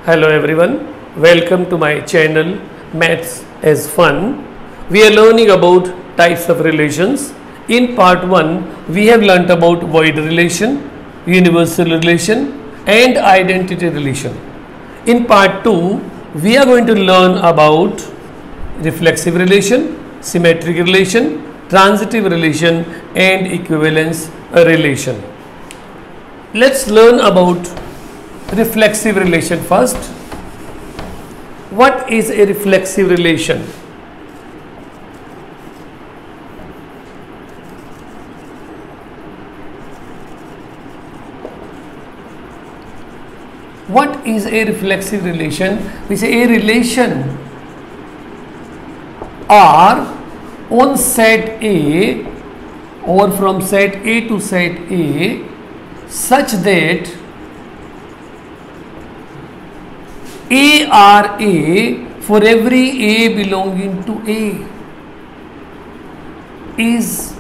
Hello everyone, welcome to my channel Maths as Fun. We are learning about types of relations. In part 1, we have learnt about void relation, universal relation and identity relation. In part 2, we are going to learn about reflexive relation, symmetric relation, transitive relation and equivalence relation. Let's learn about reflexive relation first. What is a reflexive relation? What is a reflexive relation? We say a relation R on set A or from set A to set A such that A R A for every A belonging to A is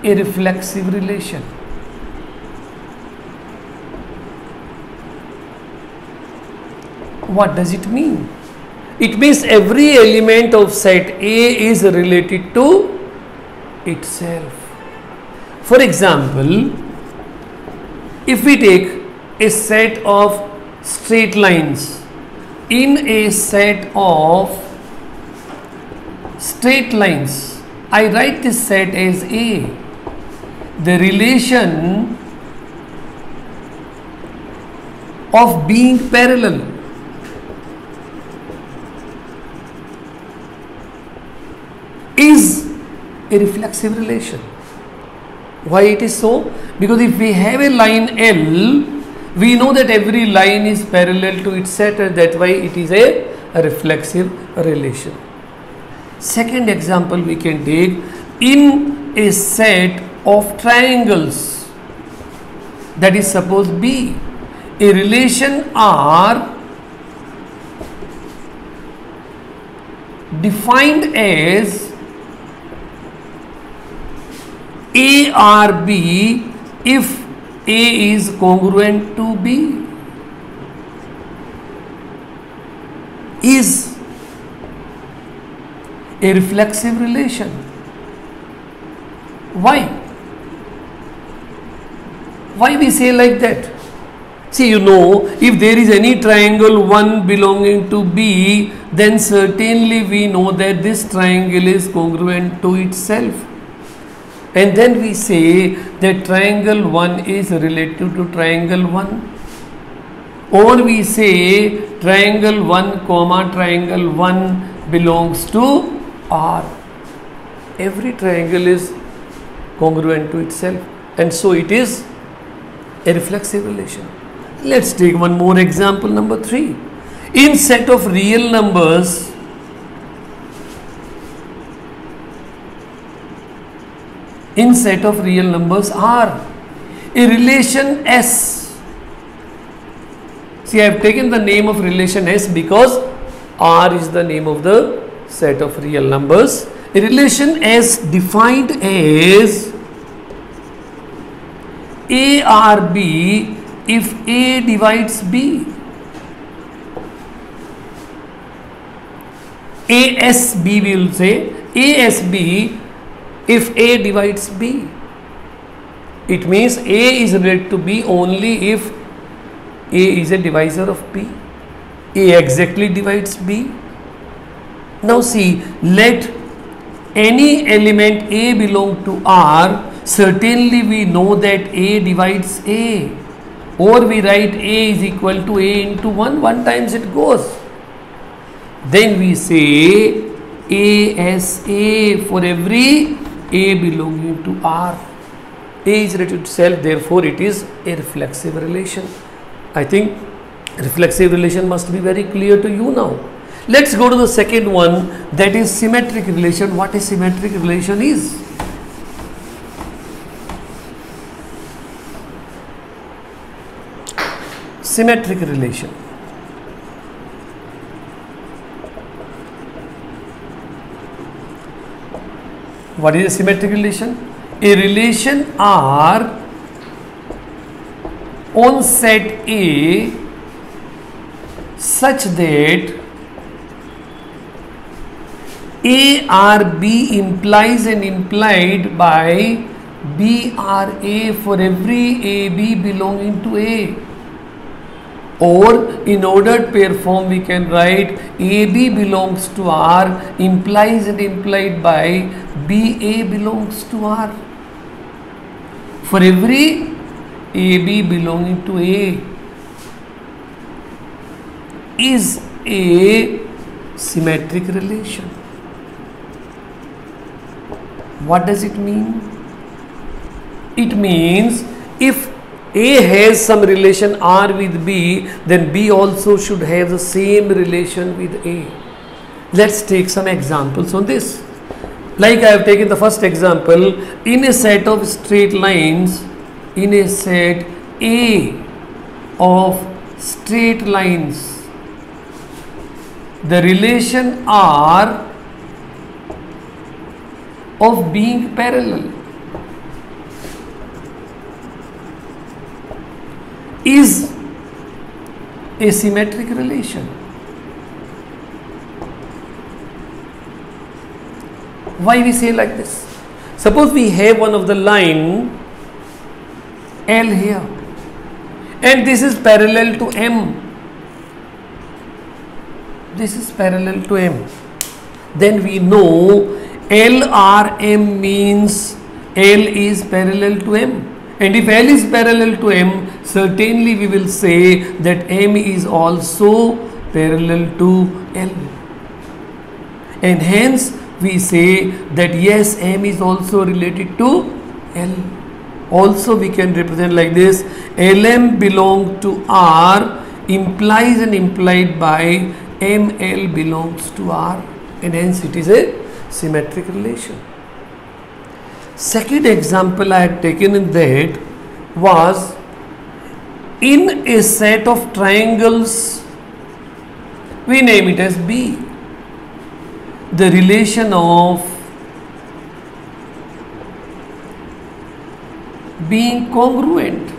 a reflexive relation. What does it mean? It means every element of set A is related to itself. For example, if we take a set of straight lines, in a set of straight lines, I write this set as A. The relation of being parallel is a reflexive relation. Why it is so? Because if we have a line L, we know that every line is parallel to its set, and that's why it is a reflexive relation. Second example we can take, in a set of triangles, that is suppose B, a relation R defined as ARB if A is congruent to B is a reflexive relation. Why? Why we say like that? See, you know, if there is any triangle 1 belonging to B, then certainly we know that this triangle is congruent to itself. And then we say that triangle 1 is related to triangle 1. Or we say triangle 1 comma triangle 1 belongs to R. Every triangle is congruent to itself. And so it is a reflexive relation. Let's take one more example, number 3. In set of real numbers, R, a relation S. See, I have taken the name of relation S because R is the name of the set of real numbers. A relation S defined as ARB if A divides B. ASB we will say, ASB if A divides B. It means A is related to B only if A is a divisor of B. A exactly divides B. Now see, let any element A belong to R, certainly we know that A divides A. Or we write A is equal to A into 1 times it goes. Then we say ASA for every A belonging to R. A is related to itself, therefore it is a reflexive relation. I think reflexive relation must be very clear to you now. Let's go to the second one, that is symmetric relation. What a symmetric relation is? Symmetric relation. What is a symmetric relation? A relation R on set A such that A or B implies and implied by B or A for every AB belonging to A. Or in ordered pair form we can write AB belongs to R implies and implied by BA belongs to R. For every AB belonging to A is a symmetric relation. What does it mean? It means if A has some relation R with B, then B also should have the same relation with A. Let's take some examples on this. Like I have taken the first example, in a set of straight lines, in a set A of straight lines, the relation R of being parallel is a symmetric relation. Why we say like this? Suppose we have one of the line L here and this is parallel to M. This is parallel to M. Then we know LRM means L is parallel to M. And if L is parallel to M, certainly we will say that M is also parallel to L. And hence we say that yes, M is also related to L. Also we can represent like this, LM belong to R implies and implied by ML belongs to R, and hence it is a symmetric relation. Second example I had taken in that was in a set of triangles, we name it as B, the relation of being congruent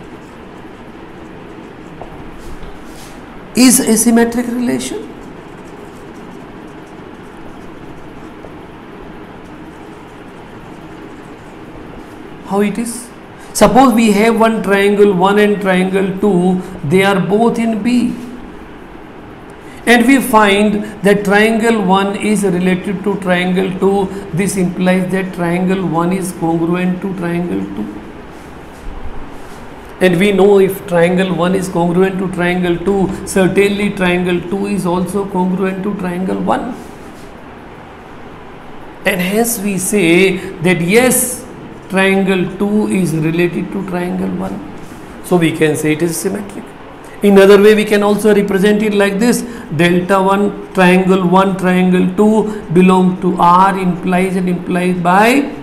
is a symmetric relation. How it is? Suppose we have one triangle 1 and triangle 2, they are both in B. And we find that triangle 1 is related to triangle 2. This implies that triangle 1 is congruent to triangle 2. And we know if triangle 1 is congruent to triangle 2, certainly triangle 2 is also congruent to triangle 1. And hence we say that yes, triangle 2 is related to triangle 1. So we can say it is symmetric. In other way we can also represent it like this, delta 1 triangle 2 belong to R implies and implied by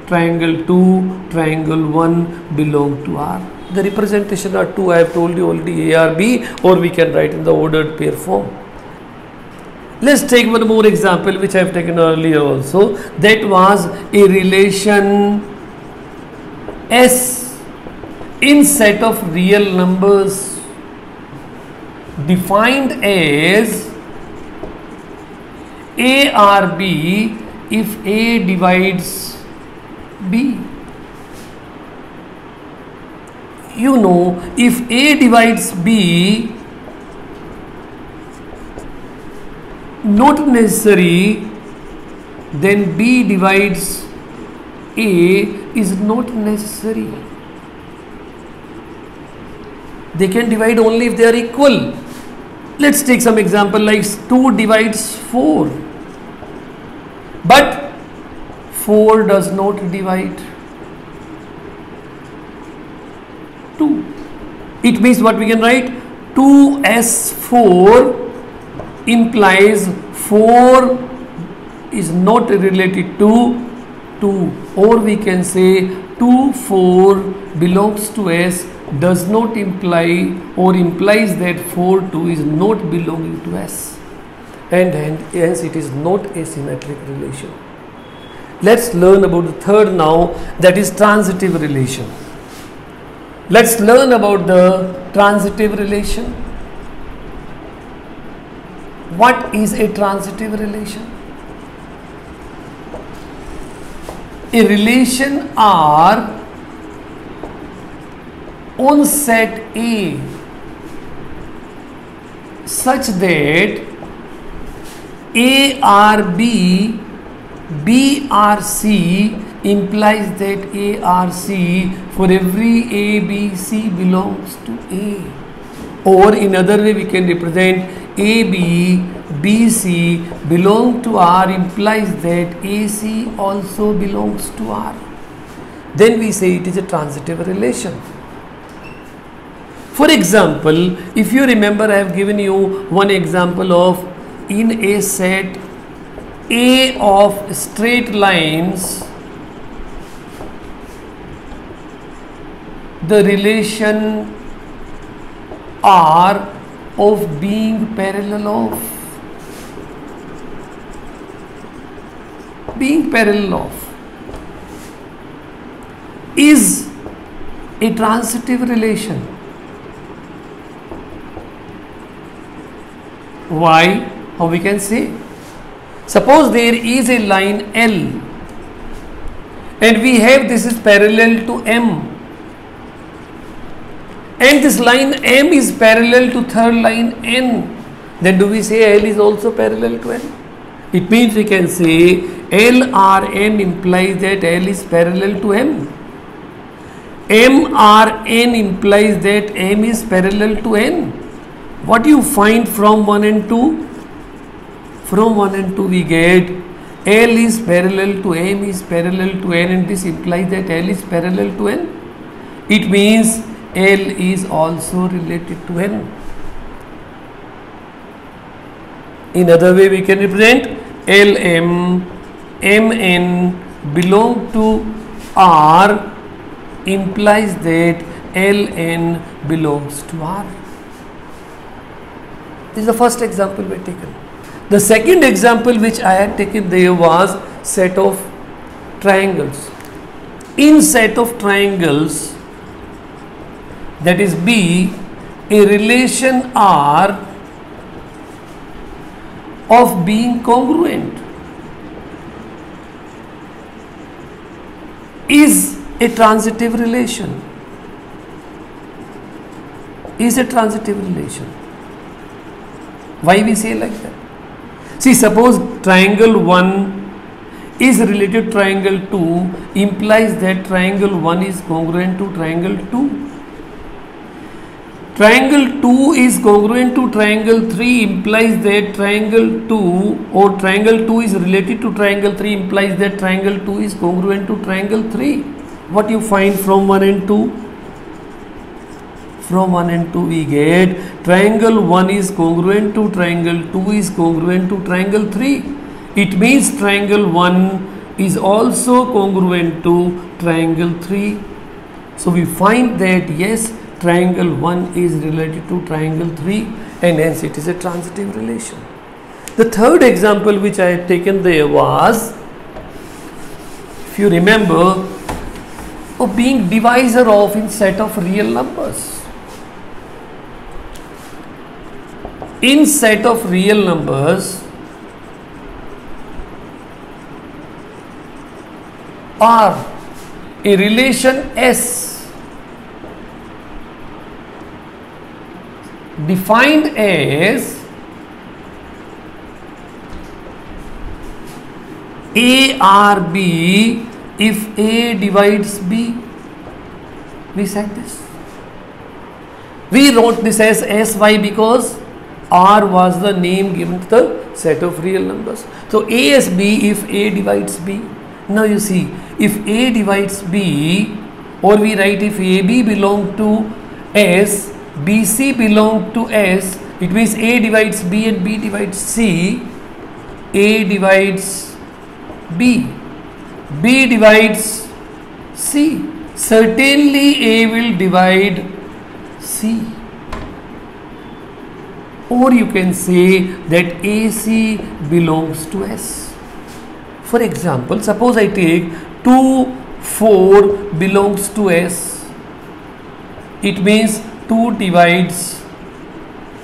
triangle 2 triangle 1 belong to R. The representation are two, I have told you already, A or B, or we can write in the ordered pair form. Let's take one more example which I have taken earlier also. That was a relation S in set of real numbers defined as A or B if A divides B. You know, if A divides B, not necessary, then B divides A is not necessary. They can divide only if they are equal. Let's take some example like 2 divides 4, but 4 does not divide 2. It means what we can write, 2s4 implies 4 is not related to 2, or we can say 2 4 belongs to S does not imply or implies that 4 2 is not belonging to S, and hence it is not a symmetric relation. Let's learn about the third now, that is transitive relation. Let's learn about the transitive relation. What is a transitive relation? A relation R on set A such that A R B, B R C implies that A R C for every A B C belongs to A. Or in other way we can represent A B B C belong to R implies that A C also belongs to R. Then we say it is a transitive relation. For example, if you remember, I have given you one example of in a set A of straight lines, the relation R of being parallel of, is a transitive relation. Why? How we can say? Suppose there is a line L and we have this is parallel to M, and this line M is parallel to third line N, then do we say L is also parallel to N? It means we can say LRM implies that L is parallel to M. MRN implies that M is parallel to N. What you find from 1 and 2? From 1 and 2 we get L is parallel to M is parallel to N, and this implies that L is parallel to N. It means L is also related to N. In other way we can represent LM, MN belong to R implies that Ln belongs to R. This is the first example we taken. The second example which I had taken there was set of triangles. In set of triangles, that is B, a relation R of being congruent is a transitive relation. Is a transitive relation. Why we say like that? See, suppose triangle 1 is related to triangle 2 implies that triangle 1 is congruent to triangle 2. Triangle 2 is congruent to triangle 3 implies that triangle 2 or triangle 2 is related to triangle 3 implies that triangle 2 is congruent to triangle 3. What you find from 1 and 2? From 1 and 2 we get triangle 1 is congruent to triangle 2 is congruent to triangle 3. It means triangle 1 is also congruent to triangle 3. So we find that yes, triangle 1 is related to triangle 3 and hence it is a transitive relation. The third example which I had taken there was, if you remember, of being divisor of in set of real numbers. In set of real numbers, R, a relation S defined as ARB if A divides B. We said this. We wrote this as SY because R was the name given to the set of real numbers. So A as B if A divides B. Now you see, if A divides B, or we write if AB belong to S, BC belong to S, it means A divides B and B divides C, A divides B, B divides C. Certainly A will divide C. Or you can say that AC belongs to S. For example, suppose I take 2, 4 belongs to S. It means 2 divides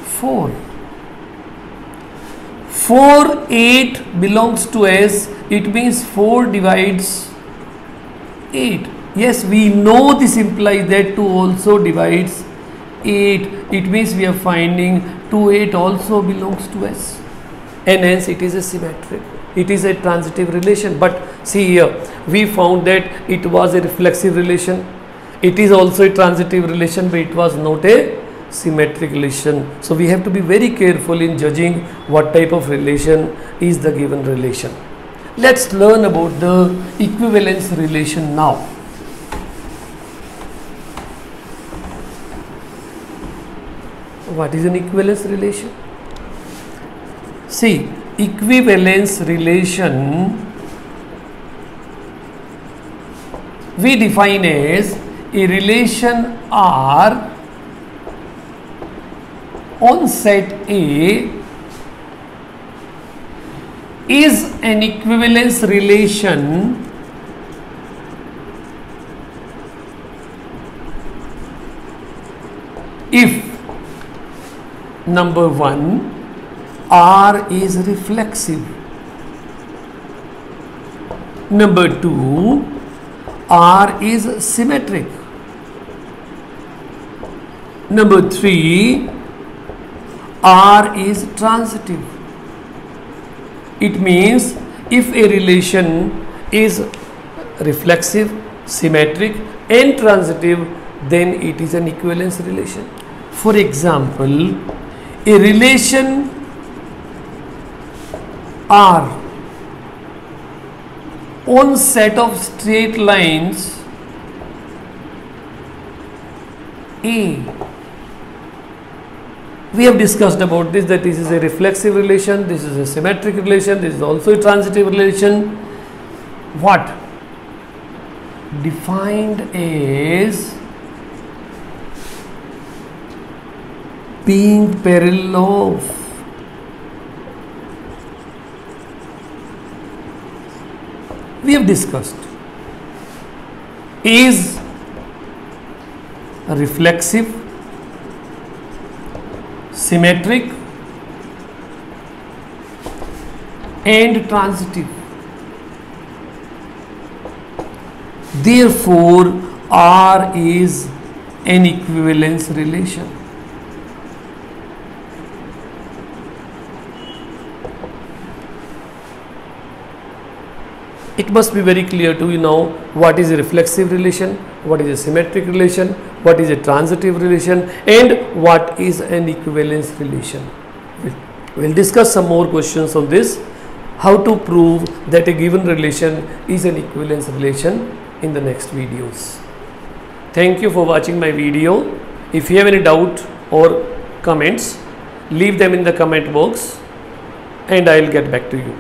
4. 4 8 belongs to S, it means 4 divides 8. Yes, we know this implies that 2 also divides 8. It means we are finding 2 8 also belongs to S, and hence it is a symmetric. It is a transitive relation. But see here, we found that it was a reflexive relation. It is also a transitive relation, but it was not a symmetric relation. So we have to be very careful in judging what type of relation is the given relation. Let's learn about the equivalence relation now. What is an equivalence relation? See, equivalence relation we define as a relation R on set A is an equivalence relation if number 1, R is reflexive, number 2, R is symmetric, number 3, R is transitive. It means if a relation is reflexive, symmetric and transitive, then it is an equivalence relation. For example, a relation R on set of straight lines A. We have discussed about this, that this is a reflexive relation, this is a symmetric relation, this is also a transitive relation. What? Defined as being parallel of we have discussed is reflexive, symmetric and transitive. Therefore, R is an equivalence relation. It must be very clear to you now what is a reflexive relation, what is a symmetric relation, what is a transitive relation, and what is an equivalence relation. We'll discuss some more questions on this, how to prove that a given relation is an equivalence relation in the next videos. Thank you for watching my video. If you have any doubt or comments, leave them in the comment box and I will get back to you.